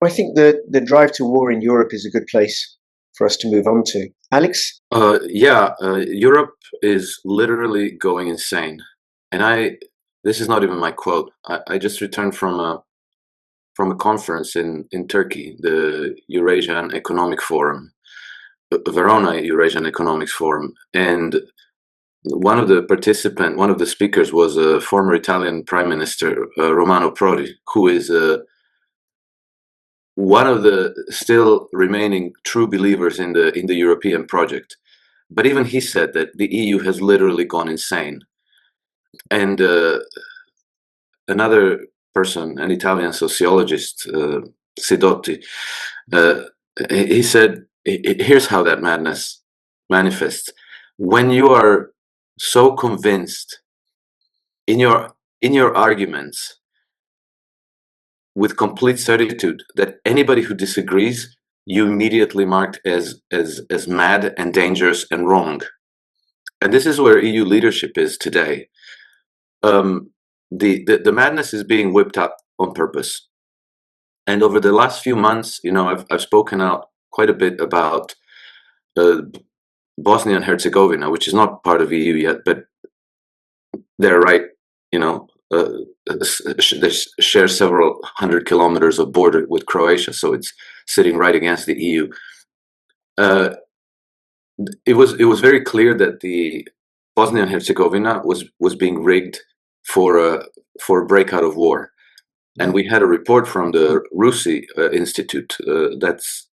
I think the drive to war in Europe is a good place for us to move on to. Alex? Europe is literally going insane. And this is not even my quote. I just returned from a conference in Turkey, the Eurasian Economic Forum, Verona Eurasian Economics Forum. And one of the speakers was a former Italian Prime Minister, Romano Prodi, who is one of the still remaining true believers in the European project. But even he said that the EU has literally gone insane. And another person, an Italian sociologist, Sidotti, he said, here's how that madness manifests. When you are so convinced in your arguments with complete certitude that anybody who disagrees, you immediately marked as mad and dangerous and wrong. And this is where EU leadership is today. The madness is being whipped up on purpose. And over the last few months, I've spoken out quite a bit about Bosnia and Herzegovina, which is not part of EU yet, but they're right, they share several 100 kilometers of border with Croatia, so it's sitting right against the EU. It was very clear that the Bosnia and Herzegovina was being rigged for a breakout of war, and we had a report from the RUSI Institute, that's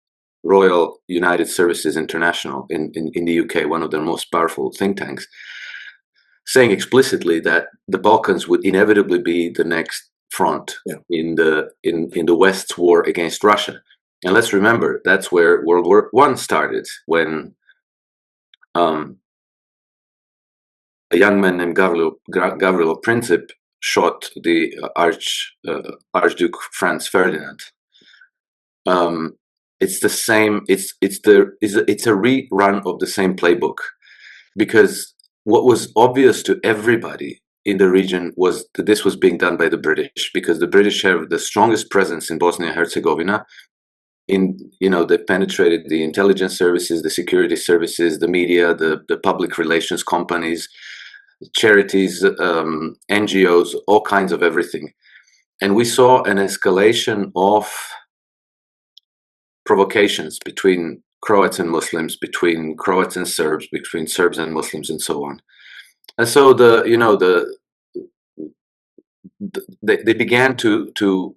Royal United Services International in the UK, one of their most powerful think tanks, saying explicitly that the Balkans would inevitably be the next front in the West's war against Russia. And let's remember, that's where World War I started, when a young man named Gavrilo Princip shot the Archduke Franz Ferdinand. It's the same. It's a rerun of the same playbook, because what was obvious to everybody in the region was that this was being done by the British, because the British have the strongest presence in Bosnia and Herzegovina. They penetrated the intelligence services, the security services, the media, the public relations companies, charities, NGOs, all kinds of everything. And we saw an escalation of provocations between Croats and Muslims, between Croats and Serbs, between Serbs and Muslims, and so on. And so they began to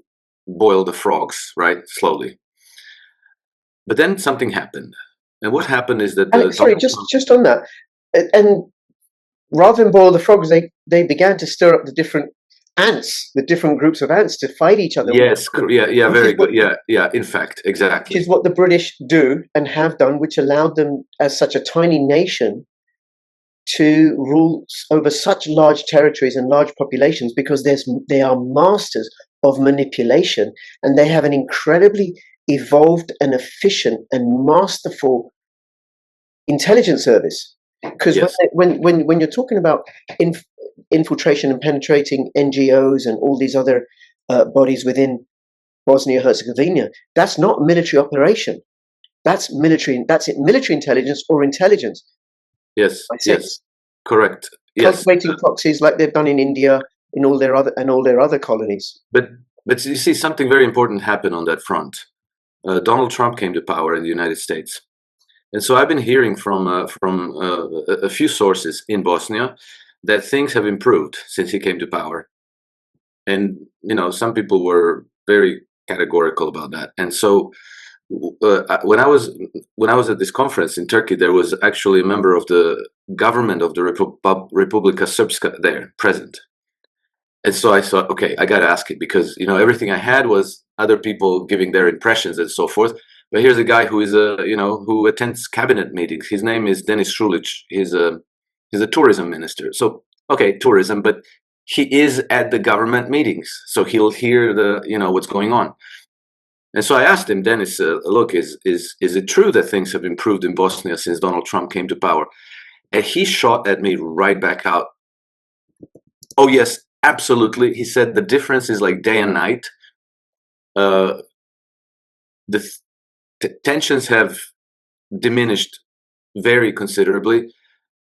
boil the frogs, right, slowly. But then something happened, and what happened is that Alex, sorry, just on that, and rather than boil the frogs, they began to stir up the different ants, the different groups of ants, to fight each other. Yes, yeah, very good. Yeah, in fact, exactly. Which is what the British do and have done, which allowed them, as such a tiny nation, to rule over such large territories and large populations, because they are masters of manipulation, and they have an incredibly evolved and efficient and masterful intelligence service. Because when you're talking about infiltration and penetrating NGOs and all these other bodies within Bosnia Herzegovina, that's not a military operation. That's military. That's it, military intelligence or intelligence. Yes. Correct. Yes. Cultivating proxies like they've done in India, in all their other colonies. But you see, something very important happened on that front. Donald Trump came to power in the United States. And so I've been hearing from a few sources in Bosnia that things have improved since he came to power. And, some people were very categorical about that. And so when I was at this conference in Turkey, there was actually a member of the government of the Republika Srpska there present. And so I thought, okay, I got to ask it, because, everything I had was other people giving their impressions and so forth. But here's a guy who is who attends cabinet meetings. His name is Denis Šulić. He's a tourism minister. So, okay, tourism, but he is at the government meetings, so he'll hear what's going on. And so I asked him, Denis, look, is it true that things have improved in Bosnia since Donald Trump came to power? And he shot at me right back out. Oh yes, absolutely. He said the difference is like day and night. the tensions have diminished very considerably,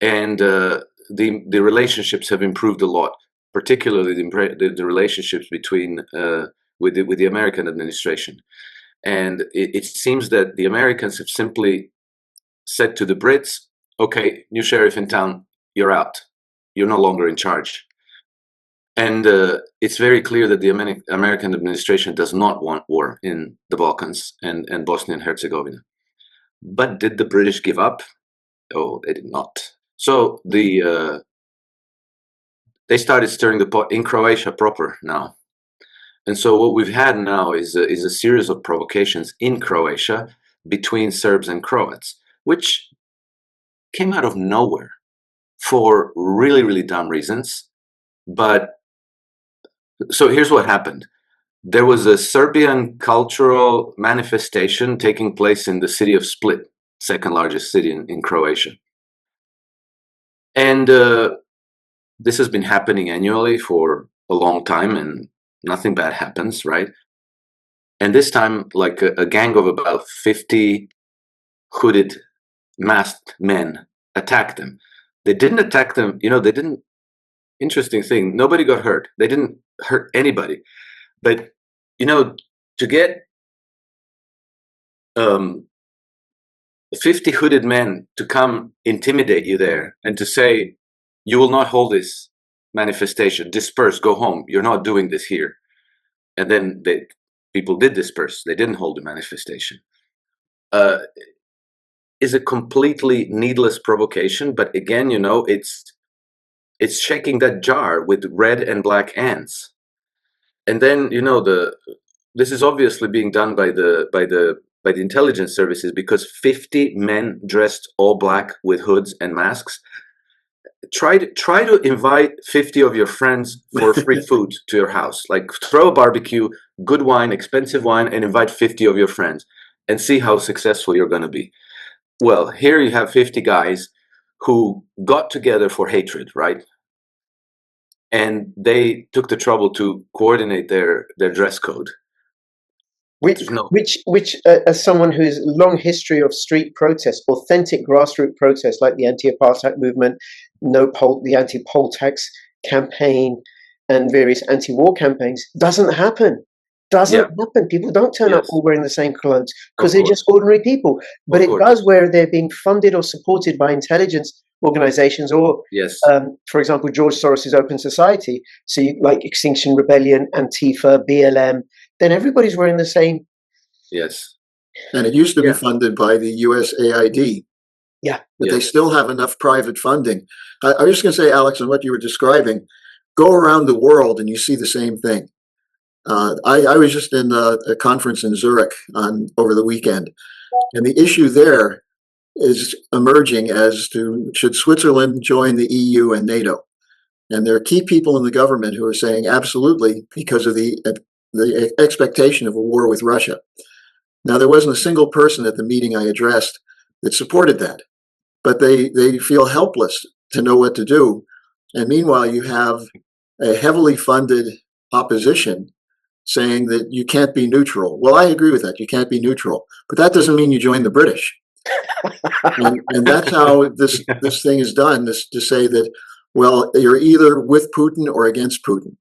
and the relationships have improved a lot, particularly the relationships between with the American administration. And it seems that the Americans have simply said to the Brits, okay, new sheriff in town, you're out. You're no longer in charge. And it's very clear that the American administration does not want war in the Balkans and Bosnia and Herzegovina. But did the British give up? Oh, they did not. So they started stirring the pot in Croatia proper now. And so what we've had now is a series of provocations in Croatia between Serbs and Croats, which came out of nowhere for really, really dumb reasons. But so here's what happened. There was a Serbian cultural manifestation taking place in the city of Split, second largest city in Croatia. And this has been happening annually for a long time, and nothing bad happens, right? And this time, like a gang of about 50 hooded, masked men attacked them. They didn't attack them, they didn't, interesting thing, nobody got hurt. They didn't hurt anybody. But, to get 50 hooded men to come intimidate you there and to say, you will not hold this manifestation, disperse, go home, you're not doing this here. And then people did disperse, they didn't hold the manifestation. Is a completely needless provocation, but again, it's shaking that jar with red and black ants. And then, this is obviously being done by the intelligence services, because 50 men dressed all black with hoods and masks. Try to invite 50 of your friends for free food to your house. Like, throw a barbecue, good wine, expensive wine, and invite 50 of your friends and see how successful you're going to be. Well, here you have 50 guys who got together for hatred, right? And they took the trouble to coordinate their dress code. Which, as someone who's long history of street protests, authentic grassroots protests like the anti-apartheid movement, the anti-poll tax campaign, and various anti-war campaigns, doesn't happen. Happen. People don't turn up all wearing the same clothes because they're just ordinary people. But it does where they're being funded or supported by intelligence organizations, or, for example, George Soros's Open Society. So like Extinction Rebellion, Antifa, BLM. Then everybody's wearing the same. Yes. And it used to be funded by the USAID. Yeah. But they still have enough private funding. I was just going to say, Alex, on what you were describing, go around the world and you see the same thing. I was just in a conference in Zurich over the weekend, and the issue there is emerging as to, should Switzerland join the EU and NATO? And there are key people in the government who are saying absolutely, because of the expectation of a war with Russia. Now, there wasn't a single person at the meeting I addressed that supported that, but they feel helpless to know what to do. And meanwhile, you have a heavily funded opposition saying that you can't be neutral. Well, I agree with that. You can't be neutral, but that doesn't mean you join the British. and that's how this thing is done, to say that, well, you're either with Putin or against Putin.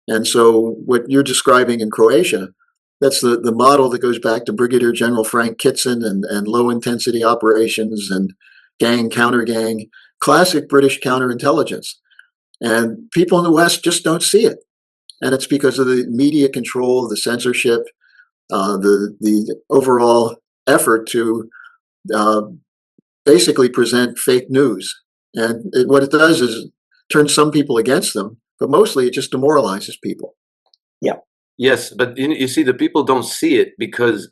And so what you're describing in Croatia, that's the model that goes back to Brigadier General Frank Kitson and low-intensity operations and gang, counter-gang, classic British counterintelligence. And people in the West just don't see it. And it's because of the media control, the censorship, the overall effort to basically present fake news. And what it does is turn some people against them, but mostly it just demoralizes people. Yeah. Yes, but you see, the people don't see it because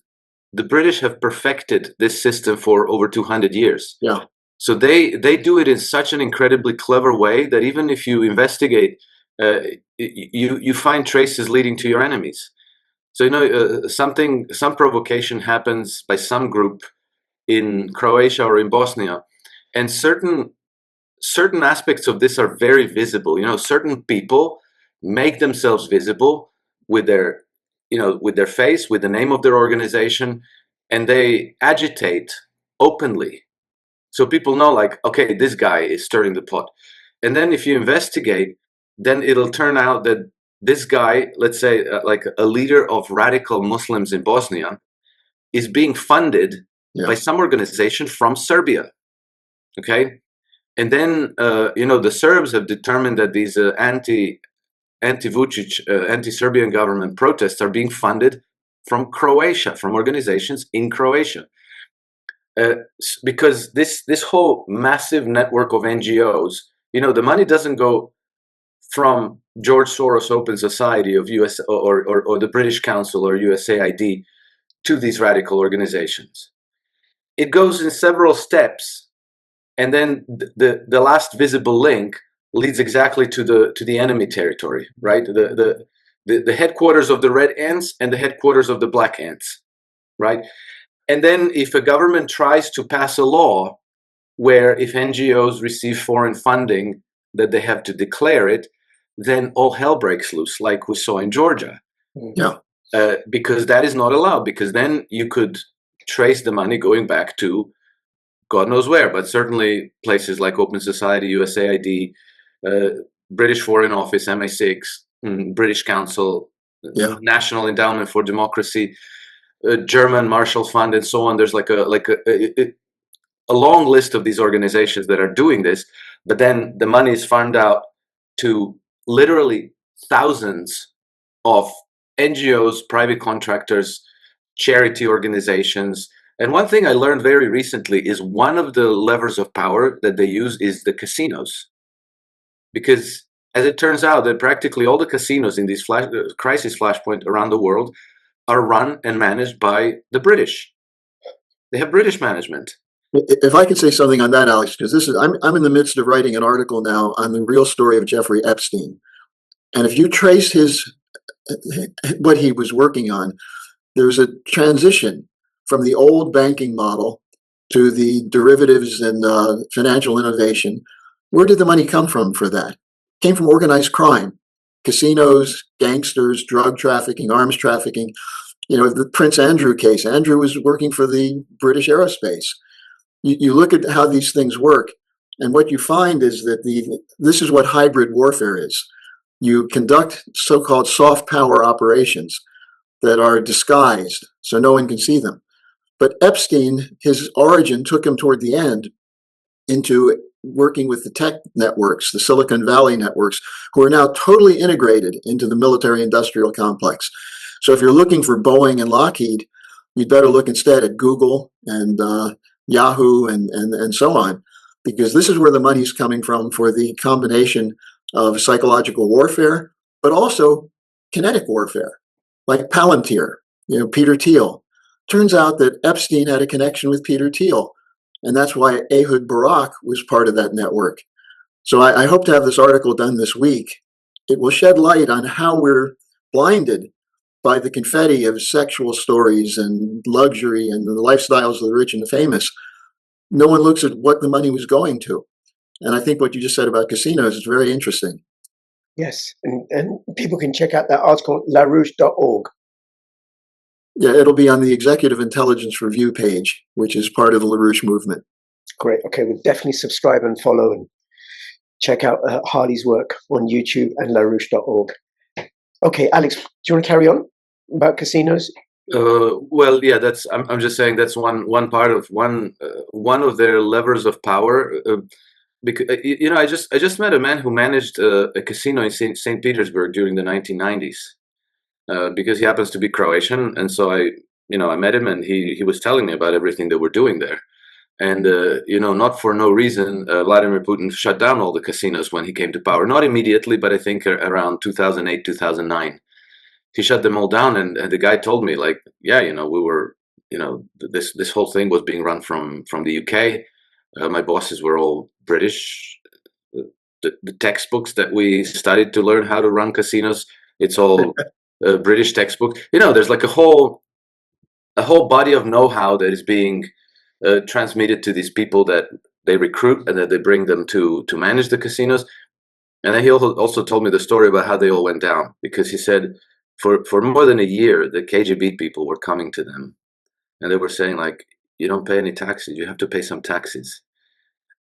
the British have perfected this system for over 200 years. Yeah. So they do it in such an incredibly clever way that even if you investigate, you find traces leading to your enemies. So some provocation happens by some group in Croatia or in Bosnia, and certain aspects of this are very visible. Certain people make themselves visible with their with their face, with the name of their organization, and they agitate openly. So people know, like, okay, this guy is stirring the pot. And then if you investigate, then it'll turn out that this guy, let's say like a leader of radical Muslims in Bosnia, is being funded by some organization from Serbia. Okay. And then, the Serbs have determined that these anti-Vucic, anti-Serbian government protests are being funded from Croatia, from organizations in Croatia. Because this whole massive network of NGOs, the money doesn't go from George Soros Open Society of US or the British Council or USAID to these radical organizations. It goes in several steps, and then the last visible link leads exactly to the enemy territory, right? The headquarters of the red ants and the headquarters of the black ants, right? And then if a government tries to pass a law where if NGOs receive foreign funding that they have to declare it, then all hell breaks loose, like we saw in Georgia. Yeah. Because that is not allowed, because then you could trace the money going back to God knows where, but certainly places like Open Society, USAID, British Foreign Office, MI6, British Council, National Endowment for Democracy, German Marshall Fund, and so on. There's like a long list of these organizations that are doing this, but then the money is farmed out to literally thousands of NGOs, private contractors, charity organizations. And one thing I learned very recently is one of the levers of power that they use is the casinos. Because as it turns out that practically all the casinos in these crisis flashpoint around the world are run and managed by the British. They have British management. If I can say something on that, Alex, because I'm in the midst of writing an article now on the real story of Jeffrey Epstein. And if you trace what he was working on, there's a transition from the old banking model to the derivatives and financial innovation. Where did the money come from for that? It came from organized crime, casinos, gangsters, drug trafficking, arms trafficking. The Prince Andrew case. Andrew was working for the British Aerospace. You look at how these things work, and what you find is that this is what hybrid warfare is. You conduct so-called soft power operations that are disguised so no one can see them. But Epstein, his origin took him toward the end into working with the tech networks, the Silicon Valley networks, who are now totally integrated into the military-industrial complex. So if you're looking for Boeing and Lockheed, you'd better look instead at Google and Yahoo and so on, because this is where the money's coming from for the combination of psychological warfare, but also kinetic warfare, like Palantir, Peter Thiel. Turns out that Epstein had a connection with Peter Thiel, and that's why Ehud Barak was part of that network. So I hope to have this article done this week. It will shed light on how we're blinded by the confetti of sexual stories and luxury and the lifestyles of the rich and the famous. No one looks at what the money was going to. And I think what you just said about casinos is very interesting. Yes, and people can check out that article, larouche.org. Yeah, it'll be on the Executive Intelligence Review page, which is part of the LaRouche movement. Great. Okay, we'll definitely subscribe and follow and check out Harley's work on YouTube and larouche.org. Okay, Alex, do you want to carry on about casinos? Well, yeah, I'm just saying that's one part of one of their levers of power. Because I just met a man who managed a casino in St. Petersburg during the 1990s. Because he happens to be Croatian, and so I met him, and he was telling me about everything that we're doing there. And not for no reason, Vladimir Putin shut down all the casinos when he came to power. Not immediately, but I think around 2008, 2009. He shut them all down, and the guy told me, like, yeah, we were, this whole thing was being run from the UK. My bosses were all British. The textbooks that we studied to learn how to run casinos, it's all British textbook. There's like a whole body of know-how that is being transmitted to these people that they recruit and that they bring them to manage the casinos. And then he also told me the story about how they all went down, because he said for more than a year, the KGB people were coming to them, and they were saying, like, you don't pay any taxes, you have to pay some taxes.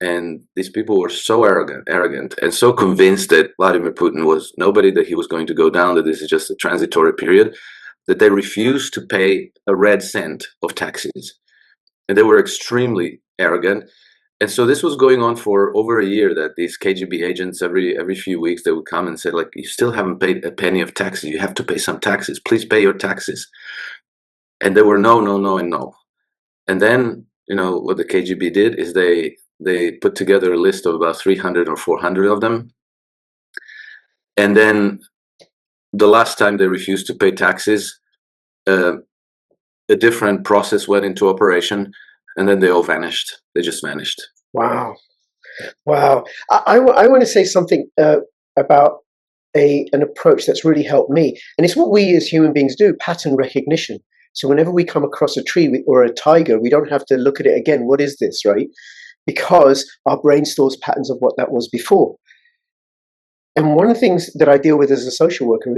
And these people were so arrogant and so convinced that Vladimir Putin was nobody, that he was going to go down, that this is just a transitory period, that they refused to pay a red cent of taxes. And they were extremely arrogant. And so this was going on for over a year, that these KGB agents, every few weeks, they would come and say, like, you still haven't paid a penny of taxes. You have to pay some taxes. Please pay your taxes. And they were no, no, no, and no. And then, what the KGB did is they put together a list of about 300 or 400 of them. And then the last time they refused to pay taxes, a different process went into operation, and then they all vanished. They just vanished. Wow. I want to say something about an approach that's really helped me. And it's what we as human beings do, pattern recognition. So whenever we come across a tree or a tiger, we don't have to look at it again. What is this, right? Because our brain stores patterns of what that was before. And one of the things that I deal with as a social worker,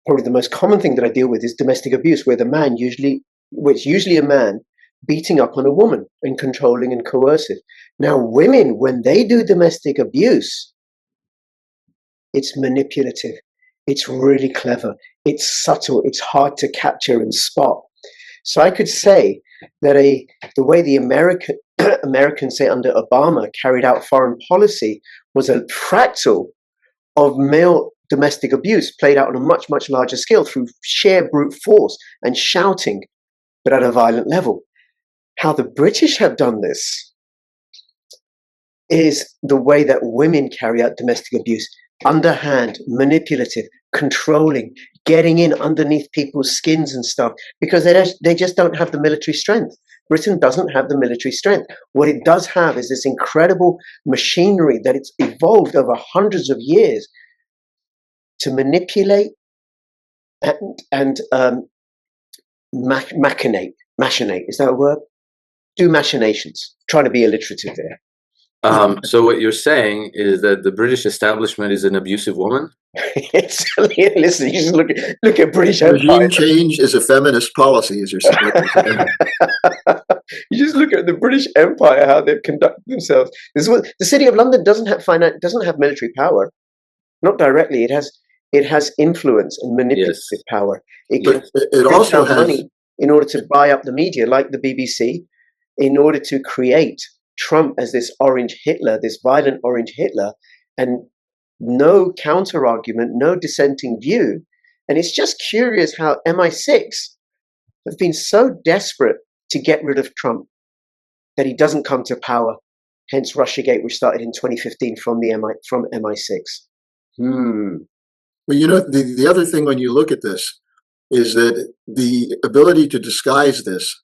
probably the most common thing that I deal with, is domestic abuse, where it's usually a man beating up on a woman and controlling and coercive. Now, women, when they do domestic abuse, it's manipulative. It's really clever. It's subtle. It's hard to capture and spot. So I could say that the way the Americans, say under Obama, carried out foreign policy was a fractal of male domestic abuse played out on a much, much larger scale through sheer brute force and shouting, but at a violent level. How the British have done this is the way that women carry out domestic abuse. Underhand, manipulative, controlling, getting in underneath people's skins and stuff, because they just don't have the military strength. Britain doesn't have the military strength. What it does have is this incredible machinery that it's evolved over hundreds of years to manipulate and machinate. Is that a word? Do machinations. Trying to be alliterative there. So what you're saying is that the British establishment is an abusive woman? Listen, you just look at British Empire. Regime change is a feminist policy, as you're saying. You just look at the British Empire, how they've conducted themselves. This is what the City of London doesn't have military power, not directly. It has influence and manipulative power. It also has money in order to buy up the media, like the BBC, in order to create Trump as this orange Hitler, this violent orange Hitler, and no counter argument, no dissenting view. And it's just curious how MI6 have been so desperate to get rid of Trump that he doesn't come to power. Hence Russiagate, which started in 2015 from MI6. Well, the other thing when you look at this is that the ability to disguise this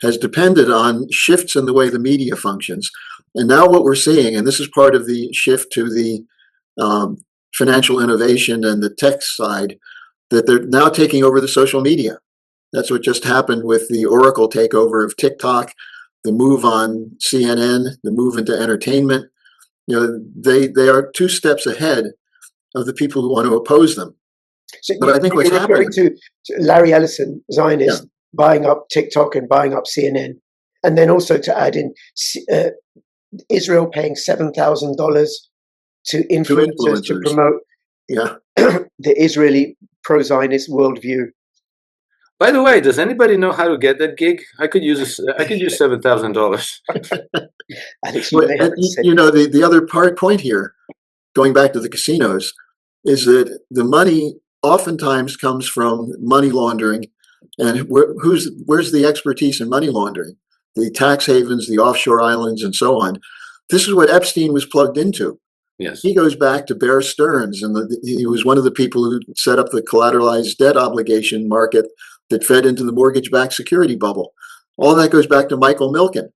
has depended on shifts in the way the media functions. And now what we're seeing, and this is part of the shift to the financial innovation and the tech side, that they're now taking over the social media. That's what just happened with the Oracle takeover of TikTok, the move on CNN, the move into entertainment. They are 2 steps ahead of the people who want to oppose them. So but I think what's happening to Larry Ellison, Zionist, buying up TikTok and buying up CNN, and then also to add in Israel paying $7,000 to influencers to promote the Israeli pro-Zionist worldview. By the way, does anybody know how to get that gig? I could use $7,000. The other point here, going back to the casinos, is that the money oftentimes comes from money laundering. And where's the expertise in money laundering? The tax havens, the offshore islands, and so on. This is what Epstein was plugged into. Yes. He goes back to Bear Stearns, and he was one of the people who set up the collateralized debt obligation market that fed into the mortgage-backed security bubble. All that goes back to Michael Milken.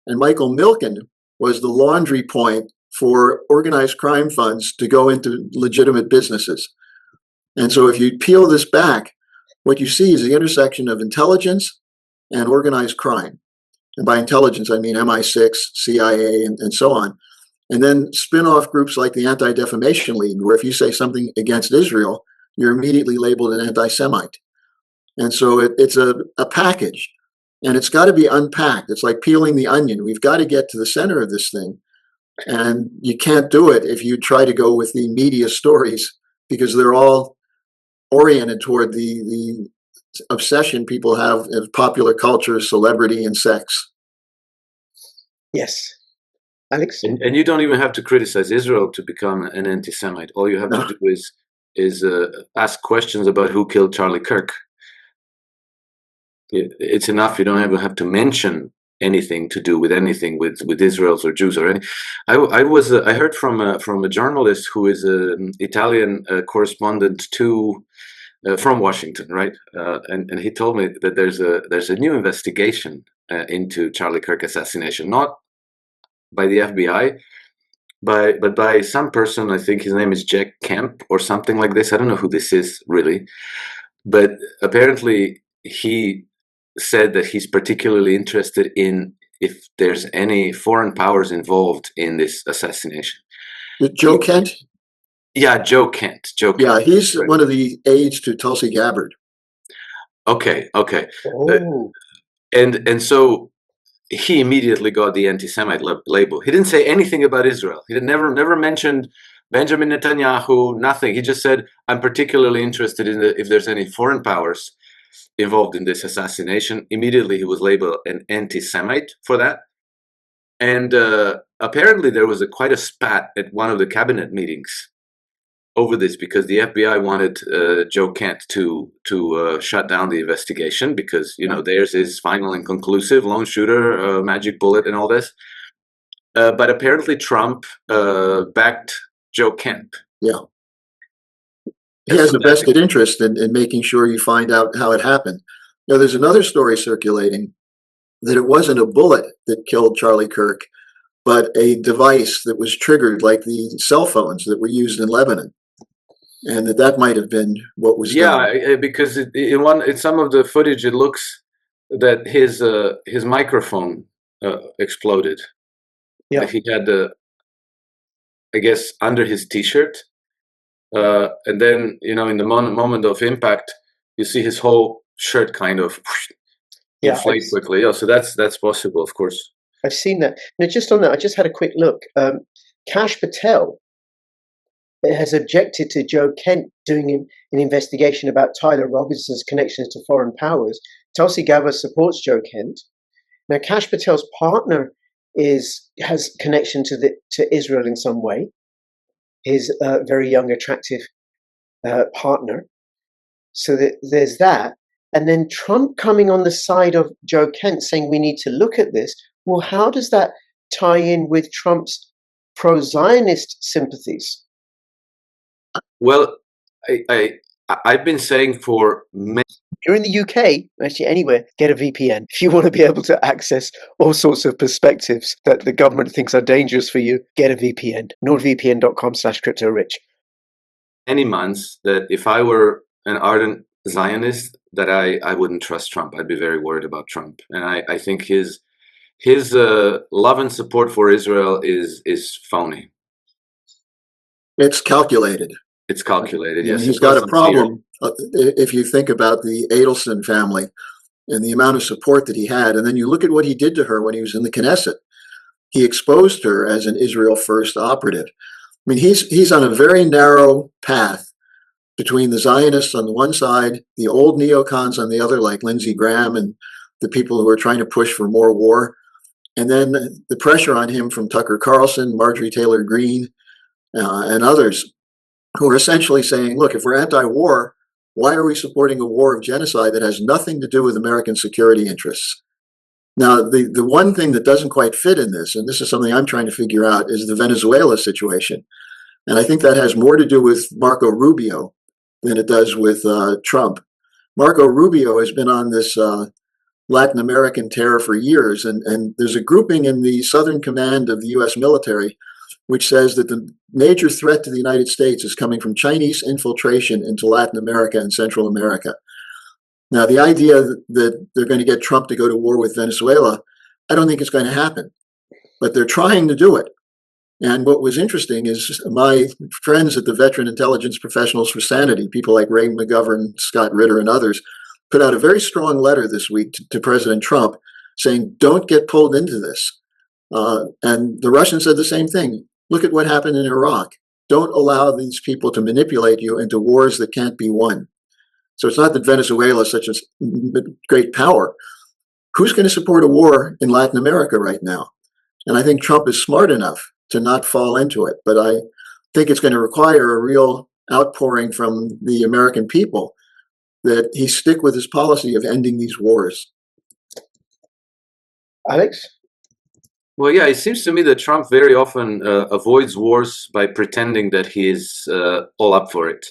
And Michael Milken was the laundry point for organized crime funds to go into legitimate businesses. And so if you peel this back, what you see is the intersection of intelligence and organized crime. And by intelligence, I mean MI6, CIA, and so on. And then spin-off groups like the Anti-Defamation League, where if you say something against Israel, you're immediately labeled an anti-Semite. And so it's a package, and it's got to be unpacked. It's like peeling the onion. We've got to get to the center of this thing. And you can't do it if you try to go with the media stories, because they're all oriented toward the obsession people have of popular culture, celebrity, and sex. Yes. Alex? And you don't even have to criticize Israel to become an anti-Semite. All you have to do is ask questions about who killed Charlie Kirk. It's enough. You don't even have to mention anything to do with anything with Israelis or Jews or any. I heard from a journalist who is an Italian correspondent to from Washington, right? And he told me that there's a new investigation into Charlie Kirk assassination, not by the FBI, but by some person. I think his name is Jack Kemp or something like this. I don't know who this is really, but apparently he said that he's particularly interested in if there's any foreign powers involved in this assassination. Joe Kent? Yeah, Joe Kent. Yeah, he's right. One of the aides to Tulsi Gabbard. Okay. Oh. And so he immediately got the anti-Semite label. He didn't say anything about Israel. He never mentioned Benjamin Netanyahu, nothing. He just said, I'm particularly interested in if there's any foreign powers involved in this assassination. Immediately he was labeled an anti-Semite for that. And apparently there was quite a spat at one of the cabinet meetings over this, because the FBI wanted Joe Kent to shut down the investigation, because theirs is final and conclusive, lone shooter, magic bullet, and all this. But apparently Trump backed Joe Kent. Yeah, he has a vested interest in making sure you find out how it happened. Now, there's another story circulating that it wasn't a bullet that killed Charlie Kirk, but a device that was triggered, like the cell phones that were used in Lebanon. And that might have been what was done. Yeah, because in some of the footage, it looks that his microphone exploded. Yeah, like he had I guess under his T-shirt, and then in the moment of impact, you see his whole shirt kind of inflate quickly. Yeah, so that's possible, of course. I've seen that. Now, just on that, I just had a quick look. Kash Patel has objected to Joe Kent doing an investigation about Tyler Robinson's connections to foreign powers. Tulsi Gabbard supports Joe Kent. Now, Kash Patel's partner has connection to Israel in some way. His very young, attractive partner. So there's that. And then Trump coming on the side of Joe Kent saying we need to look at this. Well, how does that tie in with Trump's pro-Zionist sympathies? Well, I've been saying for many. You're in the UK, actually anywhere, get a VPN. If you want to be able to access all sorts of perspectives that the government thinks are dangerous for you, get a VPN. nordvpn.com/cryptorich. Many months that if I were an ardent Zionist, that I wouldn't trust Trump. I'd be very worried about Trump. And I think his love and support for Israel is phony. It's calculated. It's calculated, yes. He's got a problem. If you think about the Adelson family and the amount of support that he had, and then you look at what he did to her when he was in the Knesset. He exposed her as an Israel first operative. I mean, he's on a very narrow path between the Zionists on the one side, the old neocons on the other, like Lindsey Graham and the people who are trying to push for more war, and then the pressure on him from Tucker Carlson, Marjorie Taylor Greene, and others, who are essentially saying, look, if we're anti-war, why are we supporting a war of genocide that has nothing to do with American security interests? Now, the one thing that doesn't quite fit in this, and this is something I'm trying to figure out, is the Venezuela situation. And I think that has more to do with Marco Rubio than it does with Trump. Marco Rubio has been on this Latin American terror for years, and there's a grouping in the Southern Command of the U.S. military which says that the major threat to the United States is coming from Chinese infiltration into Latin America and Central America. Now, the idea that they're going to get Trump to go to war with Venezuela, I don't think it's going to happen. But they're trying to do it. And what was interesting is my friends at the Veteran Intelligence Professionals for Sanity, people like Ray McGovern, Scott Ritter, and others, put out a very strong letter this week to President Trump saying, don't get pulled into this. And the Russians said the same thing. Look at what happened in Iraq. Don't allow these people to manipulate you into wars that can't be won. So it's not that Venezuela is such a great power. Who's going to support a war in Latin America right now? And I think Trump is smart enough to not fall into it. But I think it's going to require a real outpouring from the American people that he stick with his policy of ending these wars. Alex? Well, yeah, it seems to me that Trump very often avoids wars by pretending that he is all up for it.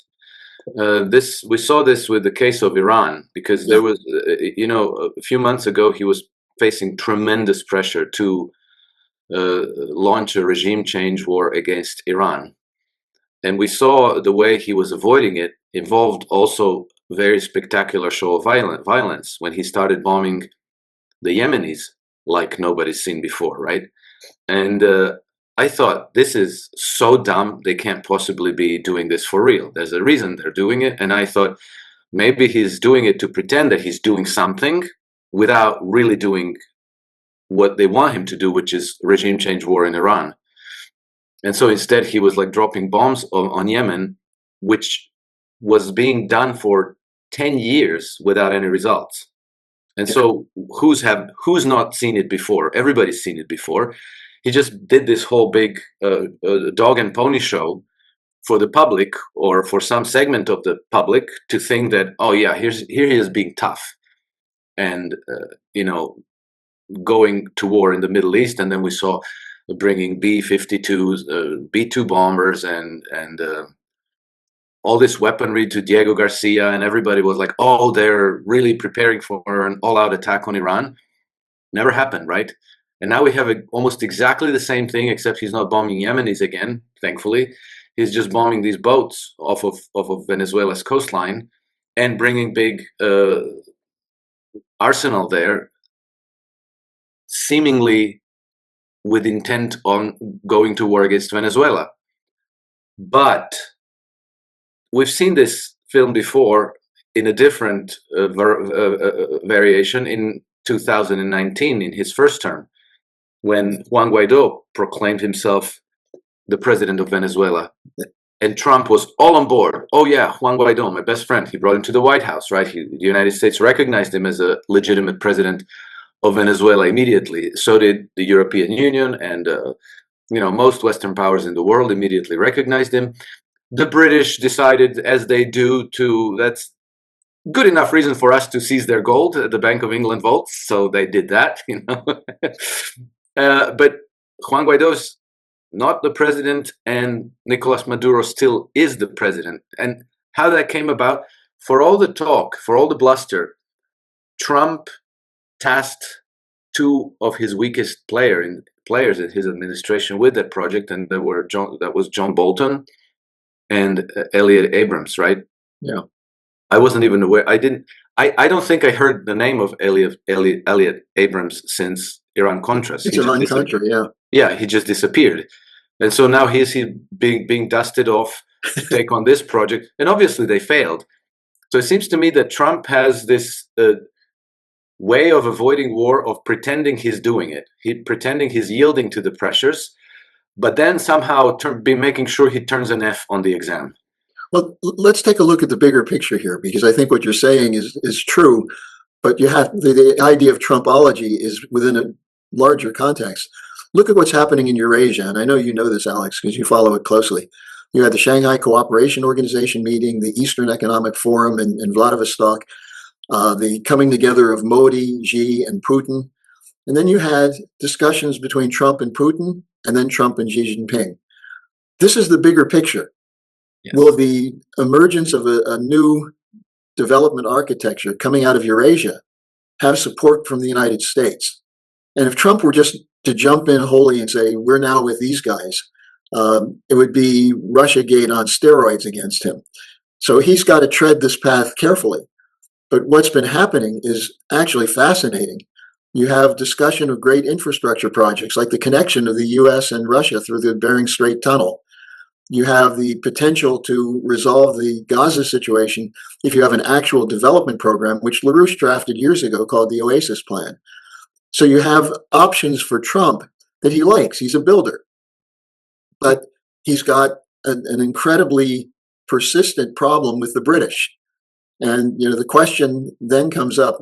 We saw this with the case of Iran, because there was, a few months ago, he was facing tremendous pressure to launch a regime change war against Iran. And we saw the way he was avoiding it involved also very spectacular show of violence when he started bombing the Yemenis like nobody's seen before, right? And I thought, this is so dumb, they can't possibly be doing this for real. There's a reason they're doing it. And I thought, maybe he's doing it to pretend that he's doing something without really doing what they want him to do, which is regime change war in Iran. And so instead he was like dropping bombs on Yemen, which was being done for 10 years without any results. And so who's not seen it before? Everybody's seen it before. He just did this whole big dog and pony show for the public, or for some segment of the public, to think that, oh yeah, here he is being tough and going to war in the Middle East. And then we saw bringing B-52s, B-2 bombers, and all this weaponry to Diego Garcia, and everybody was like, oh, they're really preparing for an all-out attack on Iran. Never happened, right? And now we have almost exactly the same thing, except he's not bombing Yemenis again, thankfully. He's just bombing these boats off of Venezuela's coastline and bringing big arsenal there, seemingly with intent on going to war against Venezuela. But we've seen this film before in a different variation in 2019, in his first term, when Juan Guaido proclaimed himself the president of Venezuela. And Trump was all on board. Oh yeah, Juan Guaido, my best friend. He brought him to the White House, right? The United States recognized him as a legitimate president of Venezuela immediately. So did the European Union, and most Western powers in the world immediately recognized him. The British decided, as they do, that's good enough reason for us to seize their gold at the Bank of England vaults. So they did that, But Juan Guaido's not the president, and Nicolas Maduro still is the president. And how that came about, for all the talk, for all the bluster, Trump tasked two of his weakest players in his administration with that project, and that was John Bolton and Elliot Abrams, right? Yeah. I wasn't even aware. I don't think I heard the name of Elliot Abrams since Iran-Contras. It's Iran-Contra, yeah. Yeah, he just disappeared. And so now he's being dusted off to take on this project. And obviously they failed. So it seems to me that Trump has this way of avoiding war, of pretending he's doing it. Pretending he's yielding to the pressures, but then somehow be making sure he turns an F on the exam. Well, let's take a look at the bigger picture here, because I think what you're saying is true, but you have the idea of Trumpology is within a larger context. Look at what's happening in Eurasia, and I know you know this, Alex, because you follow it closely. You had the Shanghai Cooperation Organization meeting, the Eastern Economic Forum in Vladivostok, the coming together of Modi, Xi, and Putin. And then you had discussions between Trump and Putin, and then Trump and Xi Jinping. This is the bigger picture. Yes. Will the emergence of a new development architecture coming out of Eurasia have support from the United States? And if Trump were just to jump in wholly and say, we're now with these guys, it would be Russiagate on steroids against him. So he's got to tread this path carefully. But what's been happening is actually fascinating. You have discussion of great infrastructure projects like the connection of the US and Russia through the Bering Strait Tunnel. You have the potential to resolve the Gaza situation if you have an actual development program, which LaRouche drafted years ago called the OASIS Plan. So you have options for Trump that he likes. He's a builder. But he's got an incredibly persistent problem with the British. And the question then comes up.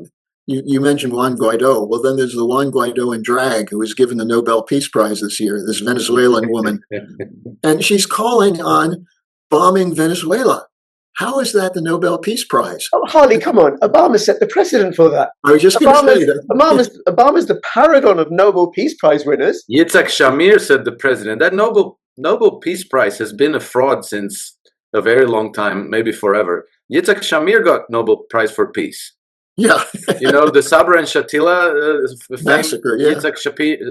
You mentioned Juan Guaido. Well, then there's the Juan Guaido in drag, who was given the Nobel Peace Prize this year, this Venezuelan woman. And she's calling on bombing Venezuela. How is that the Nobel Peace Prize? Oh, Harley, come on. Obama set the precedent for that. I was just going to say that. Obama's the paragon of Nobel Peace Prize winners. Yitzhak Shamir said the president. That Nobel Peace Prize has been a fraud since a very long time, maybe forever. Yitzhak Shamir got Nobel Prize for Peace. Yeah. The Sabra and Shatila massacre, yeah. Yitzhak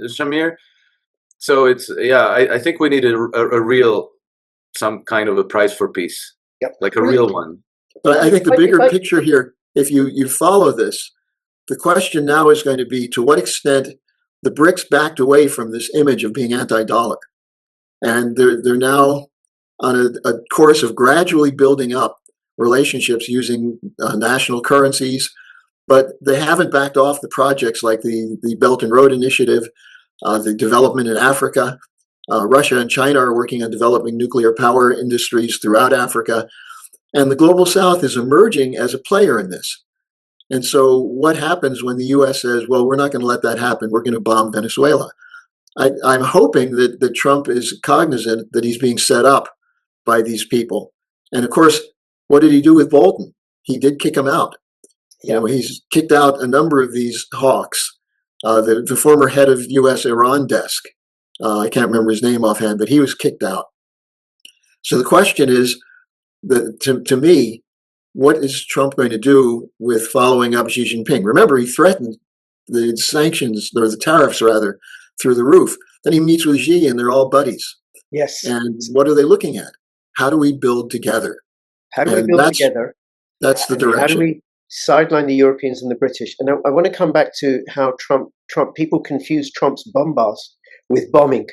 Shamir. So I think we need a real, some kind of a prize for peace. Yep. Like a real one. But I think the bigger picture here, if you follow this, the question now is going to be to what extent the BRICS backed away from this image of being anti-dollar. And they're now on a course of gradually building up relationships using national currencies, but they haven't backed off the projects like the Belt and Road Initiative, the development in Africa. Russia and China are working on developing nuclear power industries throughout Africa. And the Global South is emerging as a player in this. And so what happens when the U.S. says, well, we're not going to let that happen. We're going to bomb Venezuela. I'm hoping that Trump is cognizant that he's being set up by these people. And of course, what did he do with Bolton? He did kick him out. He's kicked out a number of these hawks. The former head of U.S. Iran desk, I can't remember his name offhand, but he was kicked out. So the question is, to me, what is Trump going to do with following up Xi Jinping? Remember, he threatened the sanctions, or the tariffs rather, through the roof. Then he meets with Xi and they're all buddies. Yes. And what are they looking at? How do we build together? How do we build together? That's the direction. How do we sideline the Europeans and the British? And I want to come back to how people confuse Trump's bombast with bombing.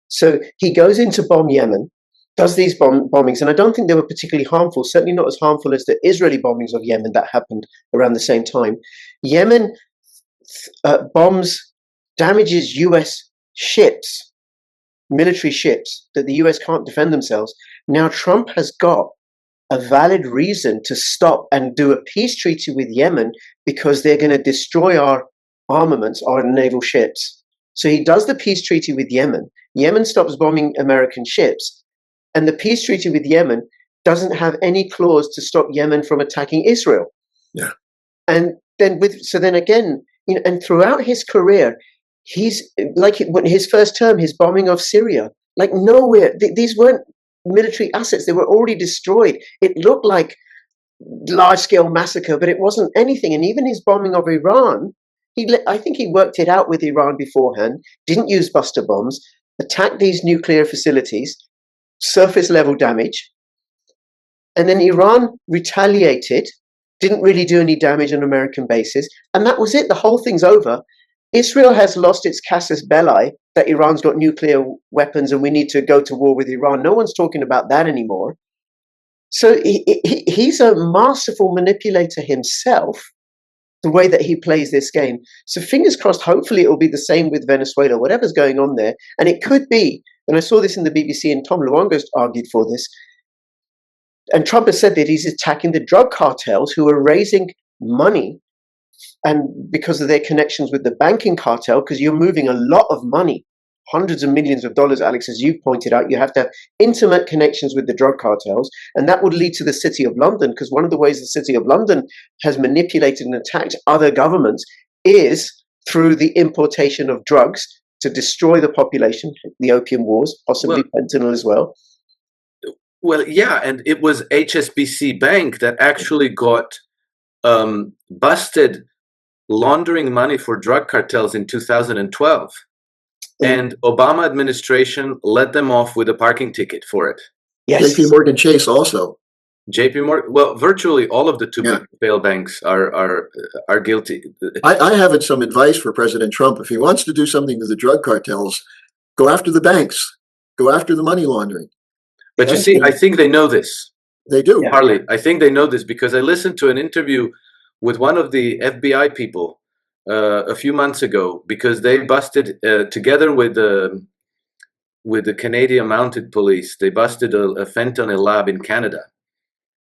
So he goes into bomb Yemen, does these bombings, and I don't think they were particularly harmful, certainly not as harmful as the Israeli bombings of Yemen that happened around the same time. Yemen damages US ships, military ships, that the US can't defend themselves. Now Trump has got a valid reason to stop and do a peace treaty with Yemen because they're going to destroy our armaments, our naval ships. So he does the peace treaty with Yemen. Yemen stops bombing American ships. And the peace treaty with Yemen doesn't have any clause to stop Yemen from attacking Israel. Yeah. And then and throughout his career, he's like his first term, his bombing of Syria, like nowhere. These weren't military assets. They were already destroyed. It looked like large-scale massacre, but it wasn't anything. And even his bombing of Iran, I think he worked it out with Iran beforehand, didn't use buster bombs, attacked these nuclear facilities, surface level damage, and then Iran retaliated, didn't really do any damage on American bases, and that was it. The whole thing's over. Israel has lost its casus belli, that Iran's got nuclear weapons and we need to go to war with Iran. No one's talking about that anymore. So he's a masterful manipulator himself, the way that he plays this game. So fingers crossed, hopefully it will be the same with Venezuela, whatever's going on there. And it could be, and I saw this in the BBC, and Tom Luongo's argued for this, and Trump has said that he's attacking the drug cartels who are raising money, and because of their connections with the banking cartel, because you're moving a lot of money, hundreds of millions of dollars, Alex, as you've pointed out, you have to have intimate connections with the drug cartels, and that would lead to the City of London, because one of the ways the City of London has manipulated and attacked other governments is through the importation of drugs to destroy the population, the opium wars, possibly fentanyl as well. Well, yeah, and it was HSBC Bank that actually got busted laundering money for drug cartels in 2012. And Obama administration let them off with a parking ticket for it. Yes. JP Morgan Chase also. JP Morgan. Well, virtually all of the two big failed banks are guilty. I have some advice for President Trump. If he wants to do something to the drug cartels, go after the banks, go after the money laundering. But you see, I think they know this. They do. Harley, I think they know this because I listened to an interview with one of the FBI people a few months ago, because they busted together with the Canadian Mounted Police. They busted a fentanyl lab in Canada,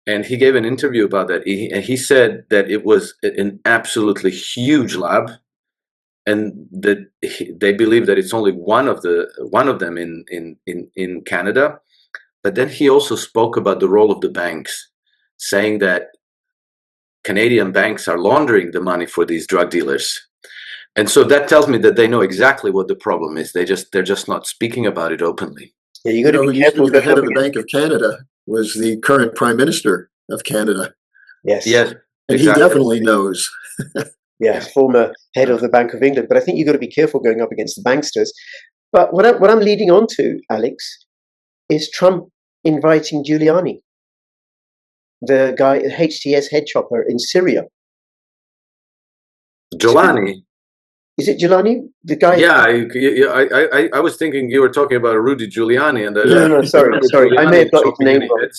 and he gave an interview about that. He said that it was an absolutely huge lab, and that they believe that it's only one of them in Canada. But then he also spoke about the role of the banks, saying that Canadian banks are laundering the money for these drug dealers. And so that tells me that they know exactly what the problem is. They're just not speaking about it openly. Yeah, you got to be careful. The head of the Bank of Canada was the current Prime Minister of Canada. Yes. And exactly. He definitely knows. Yes, former head of the Bank of England. But I think you've got to be careful going up against the banksters. But what I'm leading on to, Alex, is Trump inviting Giuliani, the guy, HTS head chopper in Syria. Giuliani? Is it Giuliani? The guy? Yeah, I was thinking you were talking about Rudy Giuliani. And no, sorry. I may have got his name wrong.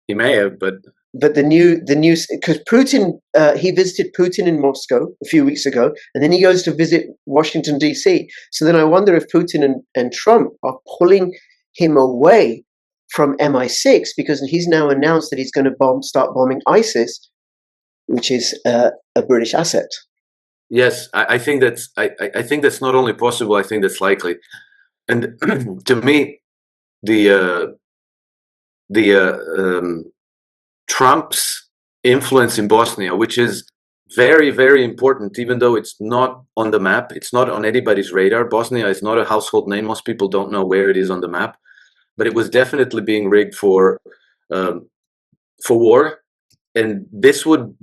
He may have, but the new, because Putin, he visited Putin in Moscow a few weeks ago, and then he goes to visit Washington, D.C. So then I wonder if Putin and Trump are pulling him away from MI6, because he's now announced that he's going to start bombing ISIS, which is a British asset. Yes, I think that's I think that's not only possible. I think that's likely. And to me, Trump's influence in Bosnia, which is very, very important, even though it's not on the map, it's not on anybody's radar. Bosnia is not a household name. Most people don't know where it is on the map, but it was definitely being rigged for war. And this would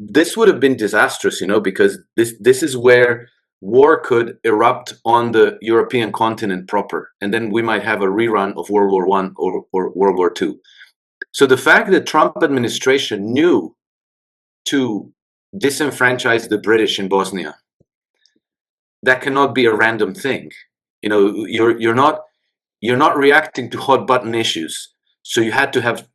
have been disastrous, because this is where war could erupt on the European continent proper, and then we might have a rerun of World War I or World War II. So the fact that Trump administration knew to disenfranchise the British in Bosnia, that cannot be a random thing. You're not reacting to hot button issues. So you had to have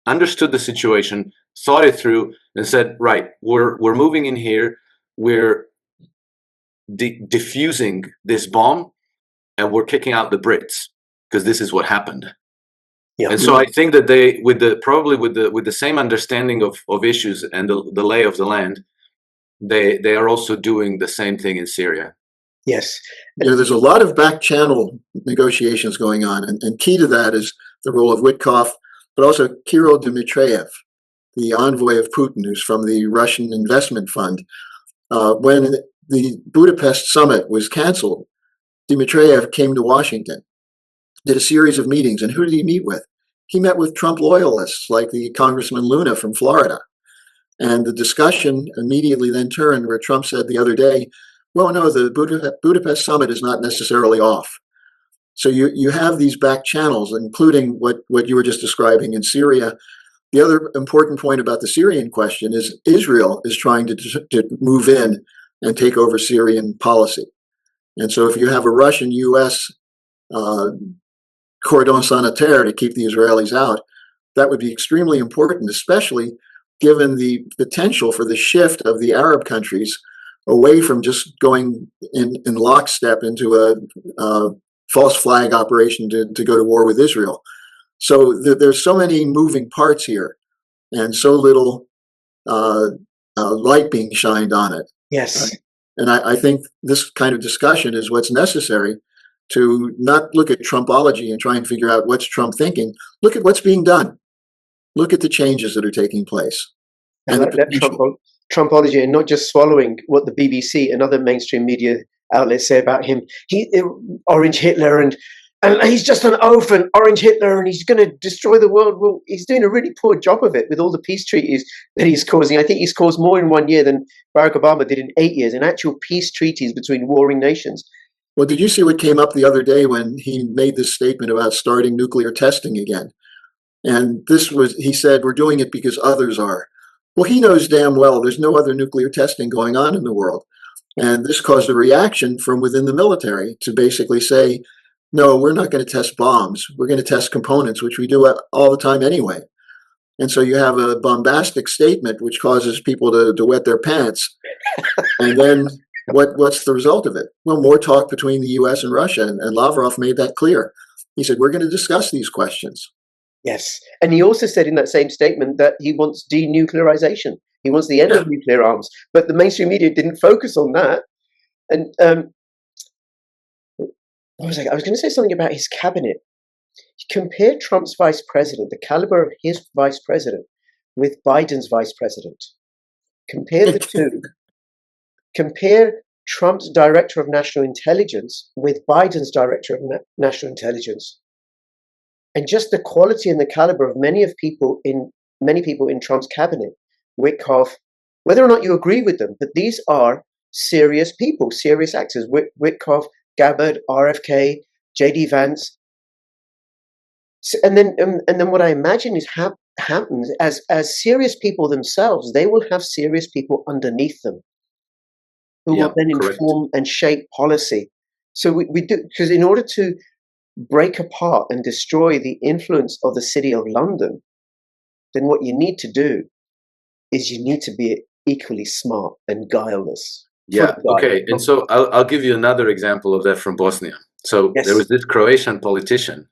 understood the situation, thought it through, and said, right, we're moving in here, we're diffusing this bomb, and we're kicking out the Brits, because this is what happened. Yeah. And so I think that they, with the same understanding of issues and the lay of the land, they are also doing the same thing in Syria. Yes. There's a lot of back channel negotiations going on, and key to that is the role of Witkoff, but also Kirill Dmitriev, the envoy of Putin, who's from the Russian Investment Fund. When the Budapest summit was canceled, Dmitriev came to Washington, did a series of meetings, and who did he meet with? He met with Trump loyalists like the Congressman Luna from Florida. And the discussion immediately then turned where Trump said the other day, well, no, the Budapest summit is not necessarily off. So you have these back channels, including what you were just describing in Syria. The other important point about the Syrian question is Israel is trying to move in and take over Syrian policy. And so if you have a Russian-U.S. cordon sanitaire to keep the Israelis out, that would be extremely important, especially given the potential for the shift of the Arab countries away from just going in lockstep into a false flag operation to go to war with Israel. So there's so many moving parts here, and so little light being shined on it. Yes. And I think this kind of discussion is what's necessary to not look at Trumpology and try and figure out what's Trump thinking. Look at what's being done. Look at the changes that are taking place. And that Trumpology, and not just swallowing what the BBC and other mainstream media outlets say about him. Orange Hitler, and he's just an oaf, and Orange Hitler, and he's going to destroy the world. Well, he's doing a really poor job of it with all the peace treaties that he's causing. I think he's caused more in 1 year than Barack Obama did in 8 years, in actual peace treaties between warring nations. Well, did you see what came up the other day when he made this statement about starting nuclear testing again? And he said, we're doing it because others are. Well, he knows damn well there's no other nuclear testing going on in the world. And this caused a reaction from within the military to basically say, no, we're not going to test bombs. We're going to test components, which we do all the time anyway. And so you have a bombastic statement which causes people to wet their pants. And then what's the result of it? Well, more talk between the US and Russia. And Lavrov made that clear. He said, we're going to discuss these questions. Yes. And he also said in that same statement that he wants denuclearization. He wants the end of nuclear arms. But the mainstream media didn't focus on that. And what was I was going to say something about his cabinet. Compare Trump's vice president, the caliber of his vice president, with Biden's vice president. Compare the two. Compare Trump's director of national intelligence with Biden's director of national intelligence. And just the quality and the caliber of many people in Trump's cabinet, Witkoff, whether or not you agree with them, but these are serious people, serious actors. Witkoff, Gabbard, RFK, JD Vance. And then what I imagine is happens as serious people themselves, they will have serious people underneath them who will then inform and shape policy. So we do, because in order to break apart and destroy the influence of the City of London, then what you need to do is you need to be equally smart and guileless. Yeah. Okay. And so I'll give you another example of that from Bosnia. So there was this Croatian politician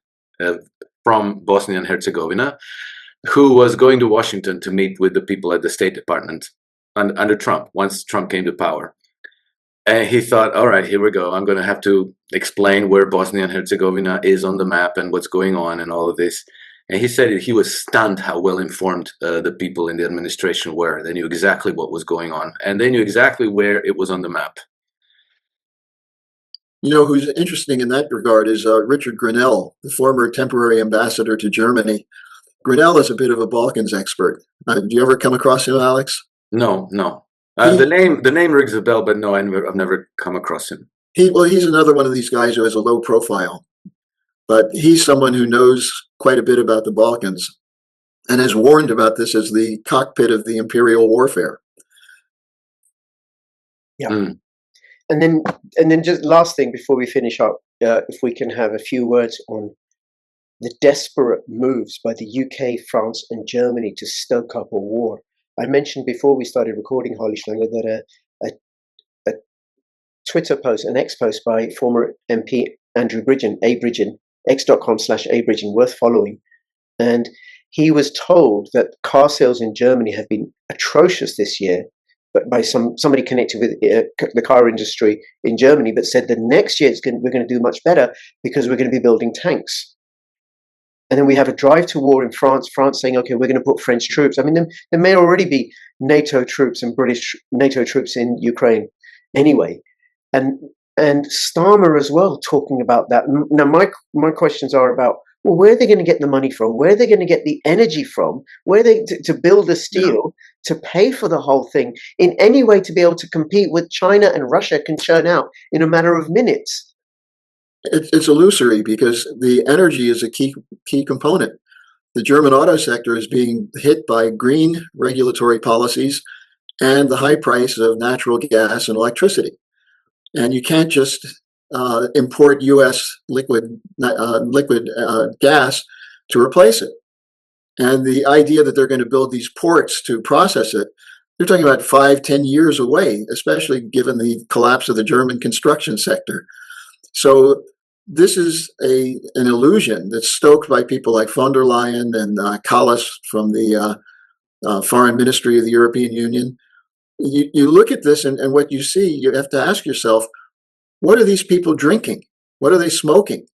from Bosnia and Herzegovina who was going to Washington to meet with the people at the State Department under Trump, once Trump came to power. And he thought, all right, here we go. I'm going to have to explain where Bosnia and Herzegovina is on the map and what's going on and all of this. And he said he was stunned how well informed the people in the administration were. They knew exactly what was going on, and they knew exactly where it was on the map. You know, who's interesting in that regard is Richard Grenell, the former temporary ambassador to Germany. Grenell is a bit of a Balkans expert. Do you ever come across him, Alex? No. The name rings a bell, but no, I've never come across him. He's another one of these guys who has a low profile, but he's someone who knows quite a bit about the Balkans and has warned about this as the cockpit of the imperial warfare. Yeah. Mm. And then just last thing before we finish up, if we can have a few words on the desperate moves by the UK, France, and Germany to stoke up a war. I mentioned before we started recording, Harley Schlanger, that a Twitter post, an X post by former MP Andrew Bridgen, x.com/abridgen, worth following. And he was told that car sales in Germany have been atrocious this year, but by somebody connected with the car industry in Germany, but said that next year we're going to do much better because we're going to be building tanks. And then we have a drive to war in France saying, okay, we're going to put French troops. I mean, there may already be NATO troops and British NATO troops in Ukraine anyway. And Starmer as well talking about that. Now, my questions are about, well, where are they going to get the money from? Where are they going to get the energy from? Where are they to build the steel, to pay for the whole thing in any way to be able to compete with China and Russia can churn out in a matter of minutes? It's illusory because the energy is a key component. The German auto sector is being hit by green regulatory policies and the high price of natural gas and electricity. And you can't just import U.S. liquid gas to replace it. And the idea that they're going to build these ports to process it, they're talking about 5-10 years away, especially given the collapse of the German construction sector. So this is an illusion that's stoked by people like von der Leyen and Kallas from the Foreign Ministry of the European Union. You look at this and what you see, you have to ask yourself, what are these people drinking? What are they smoking?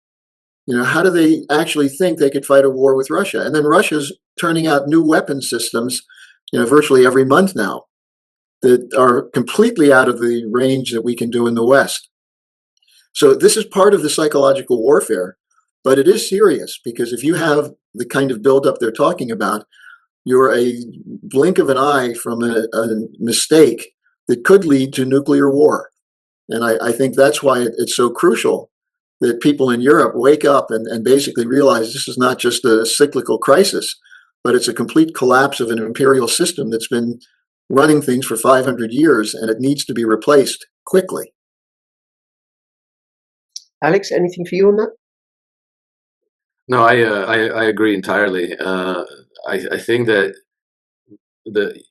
You know, how do they actually think they could fight a war with Russia? And then Russia's turning out new weapon systems, virtually every month now that are completely out of the range that we can do in the West. So this is part of the psychological warfare, but it is serious because if you have the kind of buildup they're talking about, you're a blink of an eye from a mistake that could lead to nuclear war. And I think that's why it's so crucial that people in Europe wake up and basically realize this is not just a cyclical crisis, but it's a complete collapse of an imperial system that's been running things for 500 years, and it needs to be replaced quickly. Alex, anything for you on that? No, I agree entirely. I think that the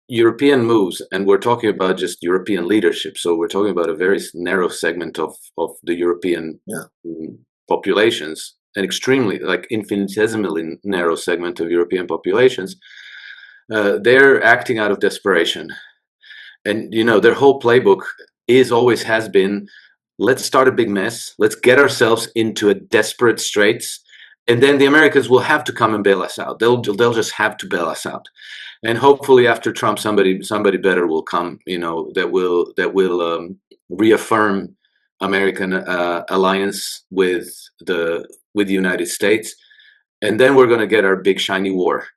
European moves, and we're talking about just European leadership, so we're talking about a very narrow segment of the European populations, an extremely, like, infinitesimally narrow segment of European populations. They're acting out of desperation, and their whole playbook always has been, let's start a big mess, let's get ourselves into a desperate straits, and then the Americans will have to come and bail us out. They'll just have to bail us out. And hopefully after Trump, somebody better will come, that will reaffirm American alliance with the United States, and then we're going to get our big shiny war.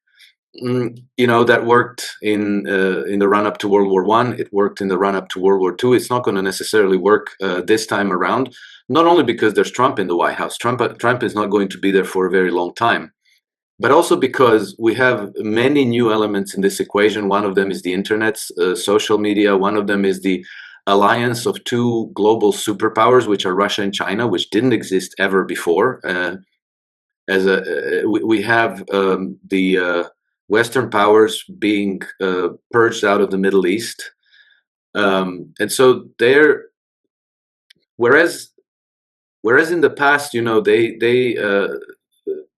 That worked in the run up to World War I. It worked in the run up to World War II. It's not going to necessarily work this time around. Not only because there's Trump in the White House. Trump is not going to be there for a very long time. But also because we have many new elements in this equation. One of them is the internet, social media. One of them is the alliance of two global superpowers, which are Russia and China, which didn't exist ever before. We have the Western powers being purged out of the Middle East, and so whereas in the past, they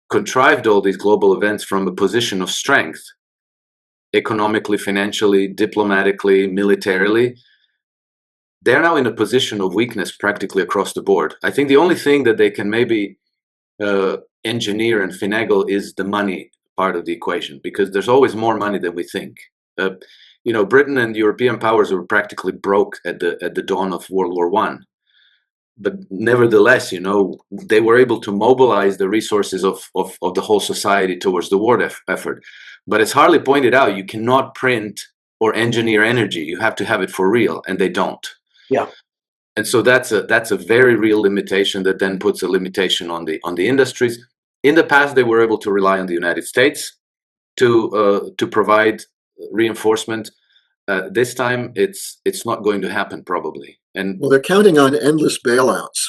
contrived all these global events from a position of strength, economically, financially, diplomatically, militarily. They're now in a position of weakness practically across the board. I think the only thing that they can maybe engineer and finagle is the money part of the equation, because there's always more money than we think. Britain and European powers were practically broke at the dawn of World War I. But nevertheless, they were able to mobilize the resources of the whole society towards the war effort. But as Harley pointed out, you cannot print or engineer energy. You have to have it for real, and they don't. Yeah. And so that's a very real limitation that then puts a limitation on the industries. In the past, they were able to rely on the United States to provide reinforcement. This time, it's not going to happen, probably. And well, they're counting on endless bailouts.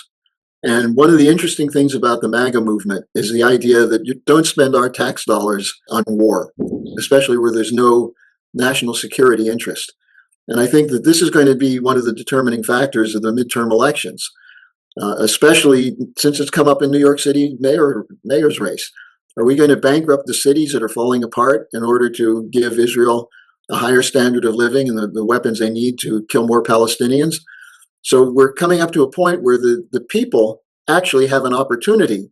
And one of the interesting things about the MAGA movement is the idea that you don't spend our tax dollars on war, especially where there's no national security interest. And I think that this is going to be one of the determining factors of the midterm elections, especially since it's come up in New York City mayor's race. Are we going to bankrupt the cities that are falling apart in order to give Israel a higher standard of living and the weapons they need to kill more Palestinians? So we're coming up to a point where the people actually have an opportunity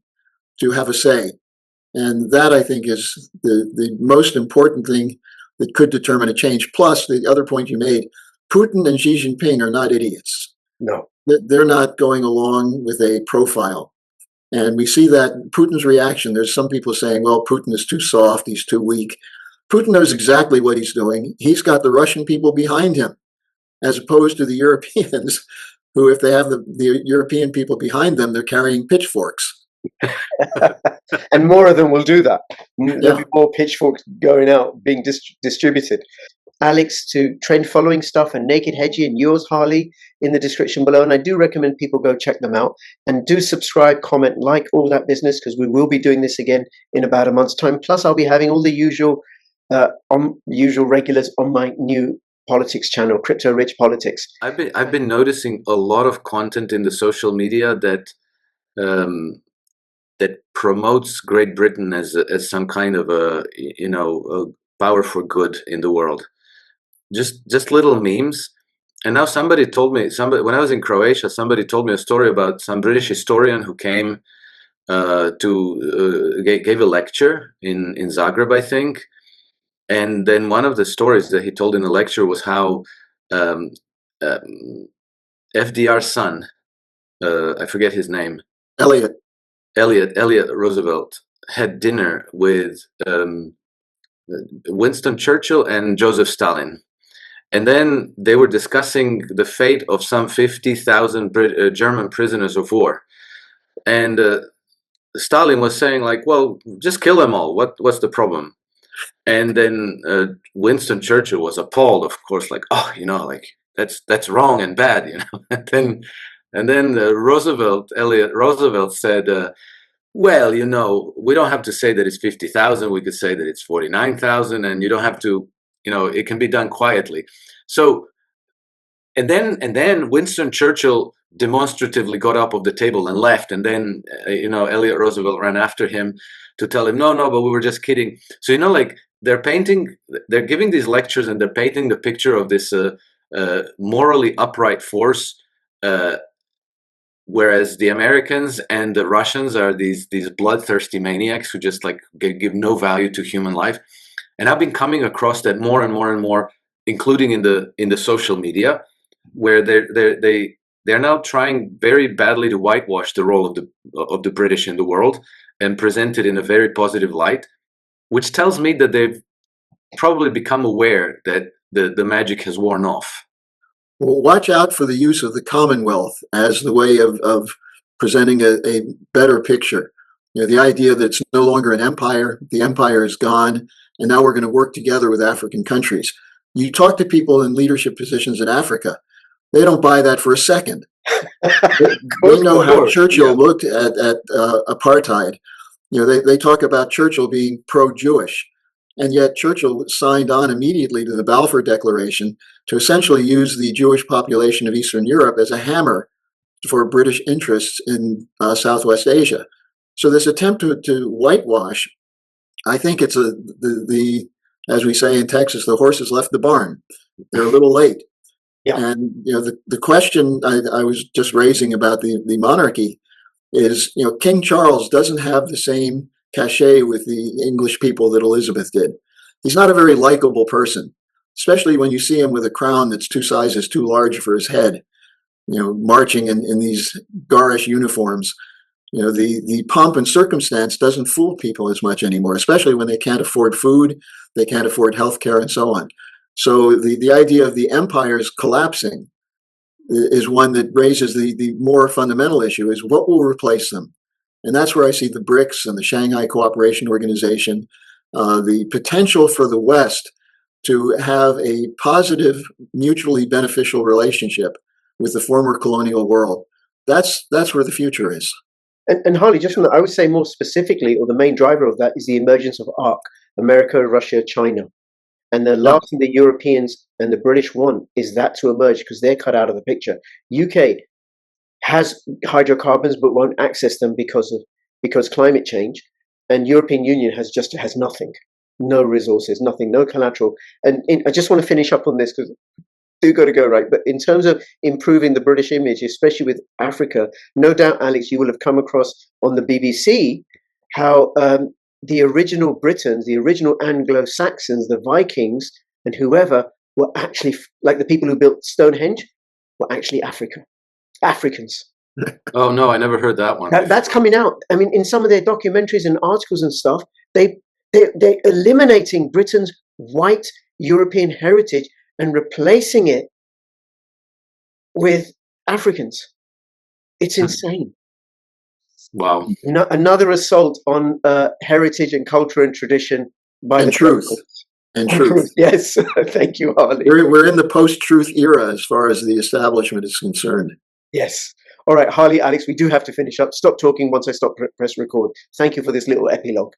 to have a say. And that, I think, is the most important thing that could determine a change. Plus, the other point you made, Putin and Xi Jinping are not idiots. No. They're not going along with a profile. And we see that Putin's reaction. There's some people saying, well, Putin is too soft, he's too weak. Putin knows exactly what he's doing. He's got the Russian people behind him, as opposed to the Europeans, who, if they have the European people behind them, they're carrying pitchforks. And more of them will do that. There'll be more pitchforks going out, being distributed. Alex, to trend following stuff and Naked Hedgie and yours, Harley, in the description below. And I do recommend people go check them out, and do subscribe, comment, like, all that business, because we will be doing this again in about a month's time. Plus, I'll be having all the usual regulars on my new politics channel, Crypto Rich Politics. I've been noticing a lot of content in the social media that promotes Great Britain as some kind of a power for good in the world. Just little memes. And now somebody when I was in Croatia, somebody told me a story about some British historian who came gave a lecture in Zagreb, I think. And then one of the stories that he told in the lecture was how FDR's son, I forget his name, Elliot Roosevelt, had dinner with Winston Churchill and Joseph Stalin. And then they were discussing the fate of some 50,000 German prisoners of war. and Stalin was saying like, well, just kill them all. What's the problem? And then Winston Churchill was appalled, of course, like, oh, like that's wrong and bad, and then Elliot Roosevelt said, well, we don't have to say that it's 50,000. We could say that it's 49,000, and you don't have to, it can be done quietly. So, and then Winston Churchill demonstratively got up off the table and left, and then Elliot Roosevelt ran after him to tell him, no, but we were just kidding. So like they're giving these lectures, and they're painting the picture of this morally upright force, whereas the Americans and the Russians are these bloodthirsty maniacs who just like give no value to human life. And I've been coming across that more and more and more, including in the social media, where they're now trying very badly to whitewash the role of the British in the world and present it in a very positive light, which tells me that they've probably become aware that the magic has worn off. Well, watch out for the use of the Commonwealth as the way of presenting a better picture. The idea that it's no longer an empire, the empire is gone, and now we're going to work together with African countries. You talk to people in leadership positions in Africa, they don't buy that for a second. They know how Churchill looked at apartheid. They talk about Churchill being pro-Jewish, and yet Churchill signed on immediately to the Balfour Declaration to essentially use the Jewish population of Eastern Europe as a hammer for British interests in Southwest Asia. So this attempt to whitewash, I think it's as we say in Texas, the horses left the barn. They're a little late. Yeah. And the question I was just raising about the monarchy is, King Charles doesn't have the same cachet with the English people that Elizabeth did. He's not a very likable person, especially when you see him with a crown that's 2 sizes too large for his head, marching in these garish uniforms. The pomp and circumstance doesn't fool people as much anymore, especially when they can't afford food, they can't afford healthcare, and so on. So the idea of the empires collapsing is one that raises the more fundamental issue, is what will replace them? And that's where I see the BRICS and the Shanghai Cooperation Organization, the potential for the West to have a positive, mutually beneficial relationship with the former colonial world. That's where the future is. And Harley, I would say more specifically, or the main driver of that is the emergence of ARC, America, Russia, China. And the last thing the Europeans and the British want is that to emerge, because they're cut out of the picture. UK has hydrocarbons but won't access them because climate change, and European Union has nothing, no resources, nothing, no collateral. And I just want to finish up on this because do got to go, right? But in terms of improving the British image, especially with Africa, no doubt, Alex, you will have come across on the BBC how the original Britons, the original Anglo-Saxons, the Vikings, and whoever were actually, like the people who built Stonehenge, were actually Africans. Oh no, I never heard that one. That's coming out. I mean, in some of their documentaries and articles and stuff, they're eliminating Britain's white European heritage and replacing it with Africans. It's insane. Wow. Another assault on heritage and culture and tradition by the truth. And truth. Yes. Thank you, Harley. We're in the post-truth era as far as the establishment is concerned. Yes. All right, Harley, Alex, we do have to finish up. Stop talking once I stop press record. Thank you for this little epilogue.